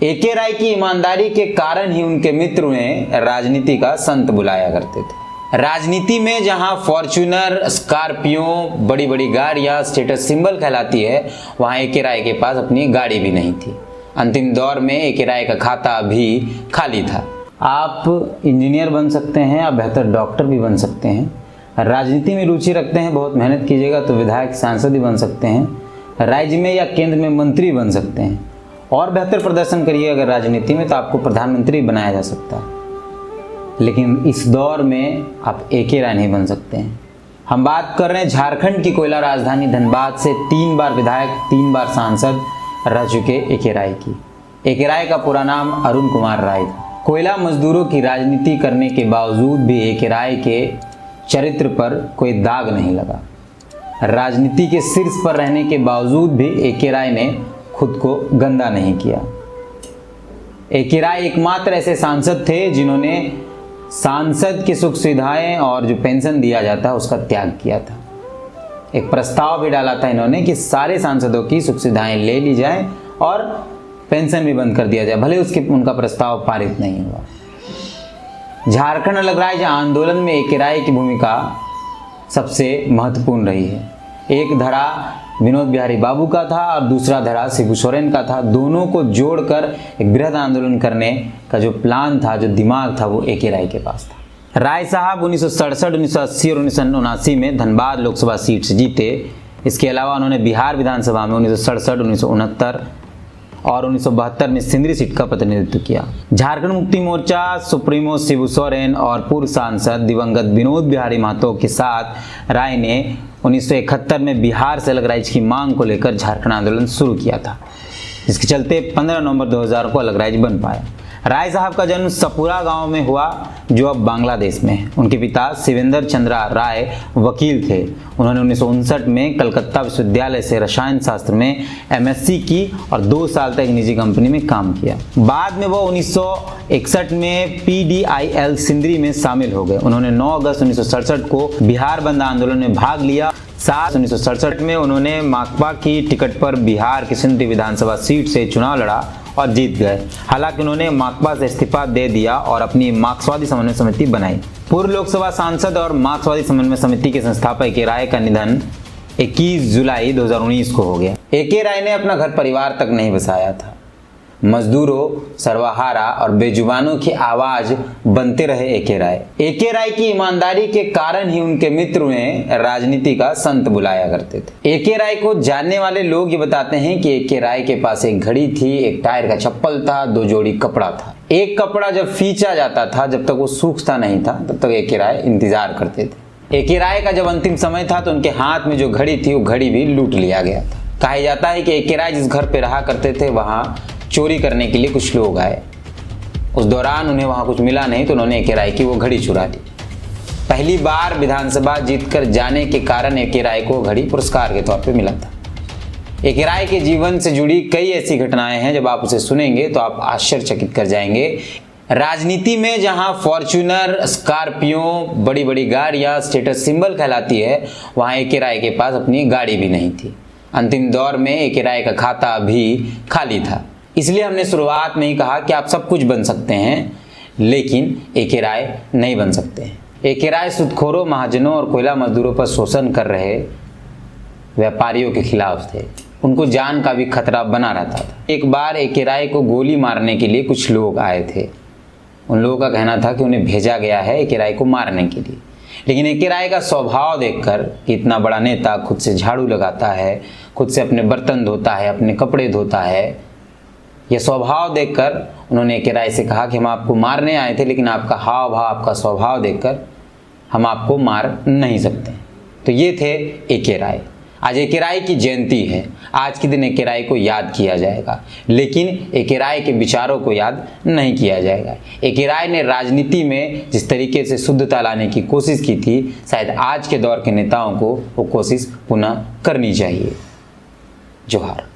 एके राय की ईमानदारी के कारण ही उनके मित्र उन्हें राजनीति का संत बुलाया करते थे। राजनीति में जहां फॉर्च्यूनर, स्कॉर्पियो, बड़ी बड़ी गाड़ियां स्टेटस सिंबल कहलाती है, वहां एके राय के पास अपनी गाड़ी भी नहीं थी। अंतिम दौर में एके राय का खाता भी खाली था। आप इंजीनियर बन सकते हैं, आप बेहतर डॉक्टर भी बन सकते हैं, राजनीति में रुचि रखते हैं, बहुत मेहनत कीजिएगा तो विधायक, सांसद भी बन सकते हैं, राज्य में या केंद्र में मंत्री बन सकते हैं, और बेहतर प्रदर्शन करिए अगर राजनीति में तो आपको प्रधानमंत्री बनाया जा सकता है। लेकिन इस दौर में आप एके राय नहीं बन सकते हैं। हम बात कर रहे हैं झारखंड की कोयला राजधानी धनबाद से 3 बार विधायक, 3 बार सांसद रह चुके एके राय की। एके राय का पूरा नाम अरुण कुमार राय था। कोयला मजदूरों की राजनीति करने के बावजूद भी एके राय के चरित्र पर कोई दाग नहीं लगा। राजनीति के शीर्ष पर रहने के बावजूद भी एके राय ने खुद को गंदा नहीं किया। एके राय एकमात्र ऐसे सांसद थे जिन्होंने सांसद की सुख सुविधाएं और जो पेंशन दिया जाता है उसका त्याग किया था। एक प्रस्ताव भी डाला था इन्होंने कि सारे सांसदों की सुख सुविधाएं ले ली जाएं और पेंशन भी बंद कर दिया जाए, भले उनका प्रस्ताव पारित नहीं हुआ। झारखंड अलग राज्य आंदोलन में एके राय की भूमिका सबसे महत्वपूर्ण रही है। एक धड़ा विनोद बिहारी बाबू का था और दूसरा धड़ा शिबू सोरेन का था। दोनों को जोड़कर एक बृहद आंदोलन करने का जो प्लान था, जो दिमाग था, वो एके राय के पास था। राय साहब 1967, 1980 और 1979 में धनबाद लोकसभा सीट से जीते। इसके अलावा उन्होंने बिहार विधानसभा में 1967, 1969 और 1972 में सिंदरी सीट का प्रतिनिधित्व किया। झारखंड मुक्ति मोर्चा सुप्रीमो शिबू सोरेन और पूर्व सांसद दिवंगत विनोद बिहारी महतो के साथ राय ने 1971 में बिहार से अलग राज्य की मांग को लेकर झारखंड आंदोलन शुरू किया था, जिसके चलते 15 नवंबर 2000 को अलग राज्य बन पाया। राय साहब का जन्म सपुरा गांव में हुआ, जो अब बांग्लादेश में है। उनके पिता शिवेंद्र चंद्रा राय वकील थे। उन्होंने 1959 में कलकत्ता विश्वविद्यालय से रसायन शास्त्र में एमएससी की और 2 साल तक निजी कंपनी में काम किया। बाद में वो 1961 में PDIL सिंदरी में शामिल हो गए। उन्होंने 9 अगस्त 1967 को बिहार बंद आंदोलन में भाग लिया। 1967 में उन्होंने माकपा की टिकट पर बिहार की सिंदरी विधानसभा सीट से चुनाव लड़ा और जीत गए। हालांकि उन्होंने माकपा से इस्तीफा दे दिया और अपनी मार्क्सवादी समन्वय समिति बनाई। पूर्व लोकसभा सांसद और मार्क्सवादी समन्वय समिति के संस्थापक एके राय का निधन 21 जुलाई 2019 को हो गया। एके राय ने अपना घर परिवार तक नहीं बसाया था। मजदूरों, सर्वहारा और बेजुबानों की आवाज बनते रहे एके राय। एके राय की ईमानदारी के कारण ही उनके मित्र उन्हें राजनीति का संत बुलाया करते थे। एके राय को जानने वाले लोग ये बताते हैं कि एके राय के पास एक घड़ी थी, एक टायर का चप्पल था, 2 जोड़ी कपड़ा था। एक कपड़ा जब फींचा जाता था, जब तक वो सूखता नहीं था, तब तक एके राय इंतजार करते थे। एके राय का जब अंतिम समय था तो उनके हाथ में जो घड़ी थी, वो घड़ी भी लूट लिया गया था। कहा जाता है कि एके राय जिस घर पे रहा करते थे, वहां चोरी करने के लिए कुछ लोग आए। उस दौरान उन्हें वहां कुछ मिला नहीं तो उन्होंने एके राय की वो घड़ी चुरा ली। पहली बार विधानसभा जीतकर जाने के कारण एके राय को घड़ी पुरस्कार के तौर पे मिला था। एके राय के जीवन से जुड़ी कई ऐसी घटनाएं हैं, जब आप उसे सुनेंगे तो आप आश्चर्यचकित कर जाएंगे। राजनीति में जहां फॉर्च्यूनर, स्कॉर्पियो, बड़ी बड़ी गाड़ियां स्टेटस सिंबल कहलाती है, वहां एके राय के पास अपनी गाड़ी भी नहीं थी। अंतिम दौर में एके राय का खाता भी खाली था। इसलिए हमने शुरुआत में ही कहा कि आप सब कुछ बन सकते हैं, लेकिन एके राय नहीं बन सकते हैं। एके राय सूदखोरों, महाजनों और कोयला मजदूरों पर शोषण कर रहे व्यापारियों के खिलाफ थे। उनको जान का भी खतरा बना रहता था। एक बार एके राय को गोली मारने के लिए कुछ लोग आए थे। उन लोगों का कहना था कि उन्हें भेजा गया है एके राय को मारने के लिए। लेकिन एके राय का स्वभाव देखकर कि इतना बड़ा नेता खुद से झाड़ू लगाता है, खुद से अपने बर्तन धोता है, अपने कपड़े धोता है, यह स्वभाव देखकर उन्होंने एके राय से कहा कि हम आपको मारने आए थे, लेकिन आपका हाव भाव, आपका स्वभाव देखकर हम आपको मार नहीं सकते। तो ये थे एके राय। आज एके राय की जयंती है। आज के दिन एके राय को याद किया जाएगा, लेकिन एके राय के विचारों को याद नहीं किया जाएगा। एके राय ने राजनीति में जिस तरीके से शुद्धता लाने की कोशिश की थी, शायद आज के दौर के नेताओं को वो कोशिश पुनः करनी चाहिए। जोहार।